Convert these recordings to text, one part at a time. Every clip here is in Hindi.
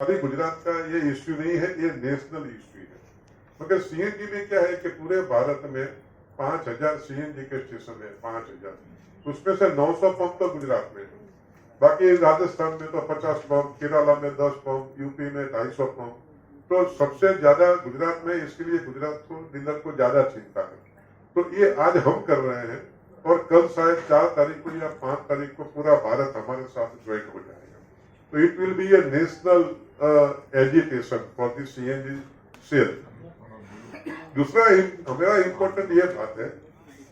अभी गुजरात का ये इश्यू नहीं है, ये नेशनल इश्यू है। मगर सीएनजी में क्या है कि पूरे भारत में 5,000 सीएनजी के स्टेशन है, 5,000। उसमें से 900 पंप तो गुजरात में है। बाकी राजस्थान में तो 50 पंप, केरला में 10 पंप, यूपी में 250 पंप। तो सबसे ज्यादा गुजरात में, इसके लिए गुजरात को डीलर को ज्यादा चिंता है। तो ये आज हम कर रहे हैं और कल शायद 4 तारीख को या 5 तारीख को पूरा भारत हमारे साथ ज्वाइन हो जाएगा। तो it will be a national agitation for the CNG sale. दूसरा मेरा इम्पोर्टेंट ये बात है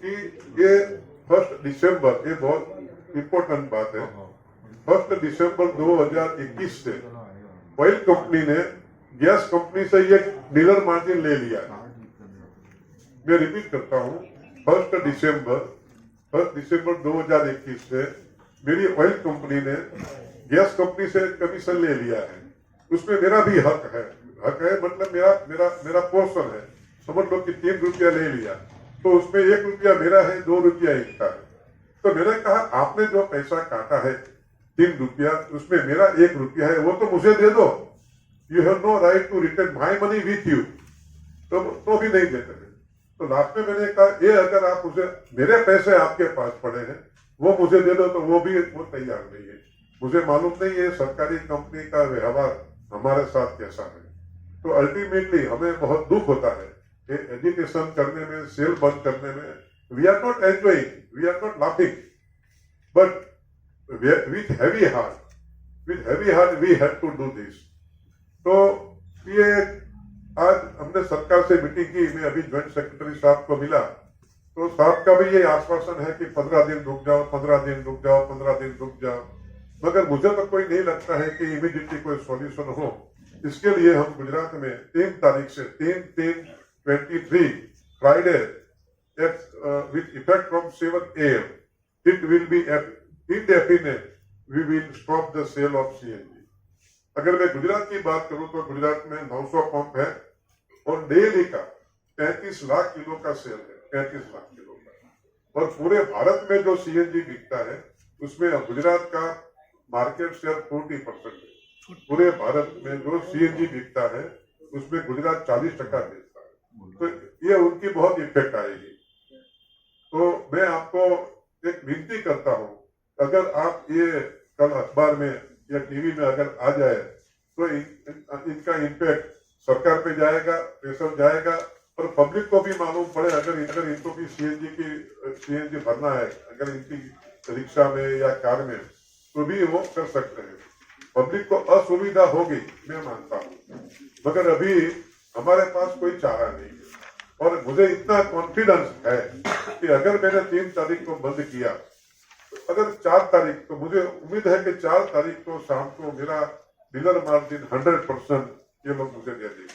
कि ये 1 दिसंबर, ये बहुत इम्पोर्टेंट बात है, 1 दिसंबर 2021 से ऑयल कंपनी ने गैस कंपनी से ये डीलर मार्जिन ले लिया है। मैं रिपीट करता हूँ, 1 दिसंबर 2021 से मेरी ऑयल कंपनी ने गैस कंपनी से कमीशन ले लिया है। उसमें मेरा भी हक है मतलब मेरा पोर्शन है। समझ लो कि 3 रुपया ले लिया, तो उसमें 1 रुपया मेरा है, 2 रुपया इनका है। तो मैंने कहा आपने जो पैसा काटा है 3 रुपया, उसमें मेरा 1 रुपया है, वो तो मुझे दे दो। You have no right to return my money with you. तो भी नहीं देते थे। तो लास्ट में मैंने कहा ये अगर आप उसे, मेरे पैसे आपके पास पड़े हैं, वो मुझे दे दो, तो वो तैयार नहीं है। मुझे मालूम नहीं है सरकारी कंपनी का व्यवहार हमारे साथ कैसा है। तो अल्टीमेटली हमें बहुत दुख होता है कि एजुकेशन करने में, सेल बंद करने में, we are not enjoying, we are not laughing, but with heavy heart we had to do this. तो ये आज हमने सरकार से मीटिंग की। मैं अभी ज्वाइंट सेक्रेटरी साहब को मिला, तो साहब का भी ये आश्वासन है कि 15 दिन रुक जाओ, 15 दिन रुक जाओ, 15 दिन रुक जाओ। मगर मुझे तो कोई नहीं लगता है कि इमीडिएटली कोई सॉल्यूशन हो। इसके लिए हम गुजरात में 3 तारीख से 3/3/23 Friday with effect from 7 AM it will B indefinite we will stop the sale of CNG। अगर मैं गुजरात की बात करूं तो गुजरात में 900 पंप है और डेली का 35 लाख किलो का सेल है, 35 लाख किलो का। और पूरे भारत में जो सीएनजी बिकता है उसमें गुजरात का मार्केट शेयर 40% है। पूरे भारत में जो सीएनजी बिकता है उसमें गुजरात 40% बेचता है। तो ये उनकी बहुत इफेक्ट आएगी। तो मैं आपको एक विनती करता हूं, अगर आप ये कल अखबार में या टीवी में अगर आ जाए तो इनका इम्पैक्ट सरकार पे जाएगा, प्रेशर जाएगा और पब्लिक को भी मालूम पड़े। अगर इनको भी सीएनजी भरना है, अगर इनकी रिक्शा में या कार में, तो भी वो कर सकते हैं। पब्लिक को असुविधा होगी, मैं मानता हूँ, मगर अभी हमारे पास कोई चारा नहीं है। और मुझे इतना कॉन्फिडेंस है कि अगर मैंने 3 तारीख को बंद किया, अगर 4 तारीख, तो मुझे उम्मीद है कि 4 तारीख को शाम को मेरा डीलर मार्जिन 100% ये लोग मुझे दे देंगे।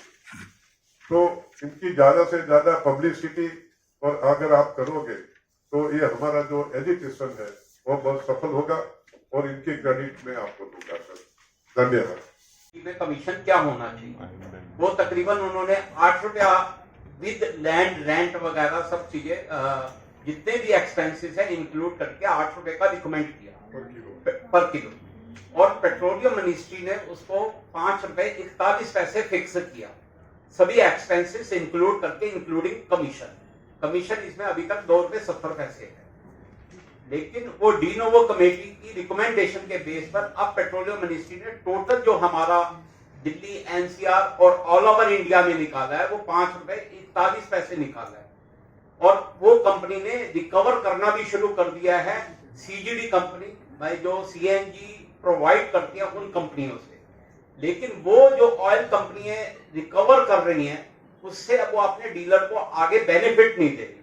तो इनकी ज्यादा से ज्यादा पब्लिसिटी और अगर आप करोगे तो ये हमारा जो एजुकेशन है वो बहुत सफल होगा और इनके क्रेडिट में आपको दूंगा सर। धन्यवाद। कमीशन क्या होना चाहिए, वो तकरीबन उन्होंने 8 रुपया विद लैंड रेंट वगैरह सब चीजें जितने भी एक्सपेंसेस है इंक्लूड करके 8 रुपए का रिकमेंड किया पर किलो। और पेट्रोलियम मिनिस्ट्री ने उसको 5 रुपए 41 पैसे फिक्स किया, सभी एक्सपेंसेस इंक्लूड करके, इंक्लूडिंग कमीशन इसमें अभी तक 2 रुपए 70 पैसे है। लेकिन वो डी नोवो कमेटी की रिकमेंडेशन के बेस पर अब पेट्रोलियम मिनिस्ट्री ने टोटल जो हमारा दिल्ली, एनसीआर और ऑल ओवर इंडिया में निकाला है वो 5 रुपए 41 पैसे निकाला है। और वो कंपनी ने रिकवर करना भी शुरू कर दिया है सीजीडी कंपनी भाई, जो सीएनजी प्रोवाइड करती है उन कंपनियों से। लेकिन वो जो ऑयल कंपनियां रिकवर कर रही हैं उससे अब वो अपने डीलर को आगे बेनिफिट नहीं दे रही।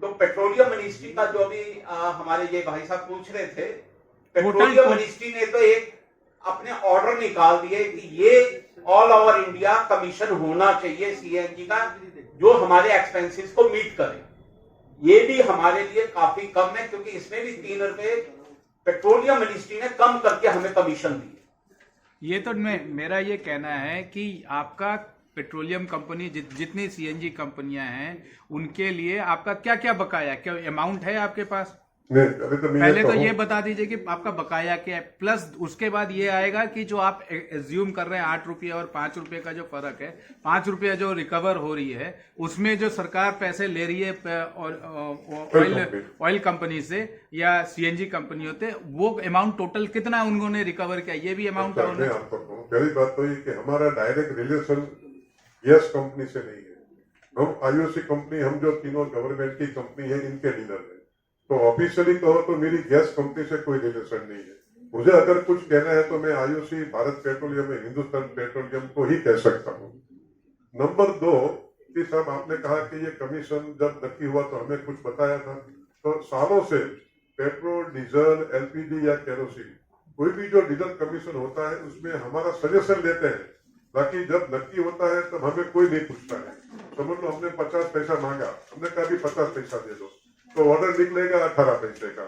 तो पेट्रोलियम मिनिस्ट्री का जो भी हमारे ये भाई साहब पूछ रहे थे, पेट्रोलियम मिनिस्ट्री ने तो एक अपने ऑर्डर निकाल दिए कि ये ऑल ओवर इंडिया कमीशन होना चाहिए सीएनजी का, जो हमारे एक्सपेंसेस को मीट करे। ये भी हमारे लिए काफी कम है, क्योंकि इसमें भी 3 रुपए पेट्रोलियम मिनिस्ट्री ने कम करके हमें कमीशन दिए। ये तो मेरा ये कहना है कि आपका पेट्रोलियम कंपनी जितनी सीएनजी कंपनियां हैं उनके लिए आपका क्या क्या बकाया, क्या अमाउंट है आपके पास? नहीं, पहले पहले तो कहूं- ये बता दीजिए कि आपका बकाया क्या है, प्लस उसके बाद ये आएगा कि जो आप एज्यूम कर रहे हैं 8 रुपये और 5 रुपये का जो फर्क है, 5 रुपये जो रिकवर हो रही है उसमें जो सरकार पैसे ले रही है ऑयल कंपनी से या सीएनजी कंपनी होते, वो अमाउंट टोटल कितना उन्होंने रिकवर किया, ये भी अमाउंट अच्छा, मैं आपको कहूं, पहली बात तो ये कि हमारा डायरेक्ट रिलेशन गैस कंपनी से नहीं है। हम आईओसी कंपनी, हम जो तीनों गवर्नमेंट की कंपनी है, इनके डीलर है। तो ऑफिशियली कहो तो मेरी गैस कंपनी से कोई रिलेशन नहीं है। मुझे अगर कुछ कहना है तो मैं IOC, Bharat petroleum, Hindustan petroleum को ही कह सकता हूँ। नंबर 2 कि साहब आपने कहा कि ये कमीशन जब नक्की हुआ तो हमें कुछ बताया था। तो सालों से पेट्रोल, डीजल, एलपीजी या केरोसिन, कोई भी जो डीजल कमीशन होता है उसमें हमारा सजेशन लेते हैं। बाकी जब नक्की होता है तब हमें कोई नहीं पूछता है। समझ लो हमने 50 पैसा मांगा, हमने कहा भी 50 पैसा दे दो, तो ऑर्डर निकलेगा 18 पैसे का।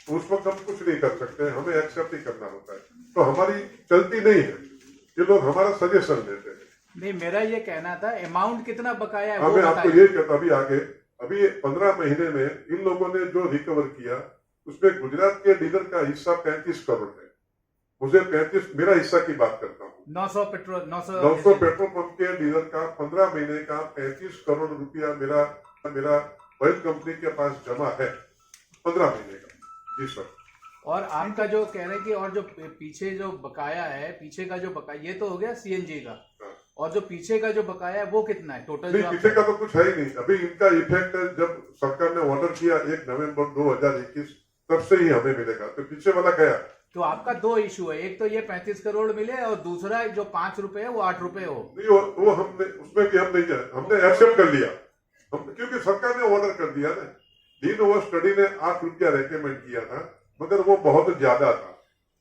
तो उस वक्त हम कुछ नहीं कर सकते, हमें एक्सेप्ट ही करना होता है। तो हमारी चलती नहीं है, ये लोग हमारा सजेशन देते हैं। नहीं, मेरा ये कहना था अमाउंट कितना बकाया है वो मैं आपको बताइए। ये कहता अभी आगे, अभी 15 महीने में इन लोगों ने जो रिकवर किया उसमें गुजरात के डीलर का हिस्सा 35 करोड़ है। मुझे 35, मेरा हिस्सा की बात करता हूँ। 900 पेट्रोल 900 पेट्रोल पंप के डीलर का 15 महीने का 35 करोड़ रुपया मेरा ऑयल कंपनी के पास जमा है 15 महीने का। जी सर। और आपका जो कह रहे हैं कि और जो पीछे जो बकाया है, पीछे का जो बकाया, ये तो हो गया सीएनजी का, हाँ। और जो पीछे का जो बकाया है वो कितना है टोटल? नहीं, पीछे का तो कुछ है ही नहीं। अभी इनका इफेक्ट जब सरकार ने ऑर्डर किया 1 नवंबर 2021, तब से ही हमें मिलेगा। तो पीछे वाला गया। तो आपका 2 इशू है, एक तो ये 35 करोड़ मिले और दूसरा जो 5 रुपए है वो 8 रुपए हो। नहीं, वो हमने उसमें भी हम नहीं है, हमने एक्सेप्ट कर लिया। हम क्योंकि सरकार ने ऑर्डर कर दिया ना। डीन ओवर स्टडी ने 8 रुपया रेकमेंड किया था, मगर वो बहुत ज्यादा था।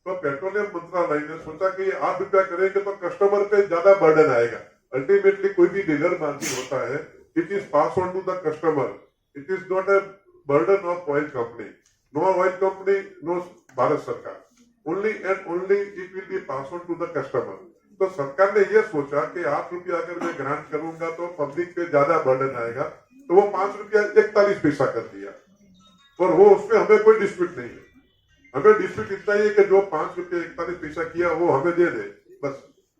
तो पेट्रोलियम मंत्रालय ने सोचा कि 8 रुपया करेंगे तो कस्टमर पे ज्यादा बर्डन आएगा। अल्टीमेटली कोई भी डीलर मार्जिन होता है, it is pass on to the customer, it is not a burden of oil company. No oil company, no Bharat सरकार, only and only it will be pass on to the customer. तो सरकार ने यह सोचा कि 8 रुपया अगर मैं ग्रांट करूंगा तो पब्लिक पे ज्यादा बर्डन आएगा, तो वो 5 रुपया 41 पैसा कर दिया। और वो उसमें हमें कोई डिस्प्यूट नहीं है। हमें डिस्प्यूट इतना ही है कि जो 5 रुपया 41 पैसा किया वो हमें दे दे, बस।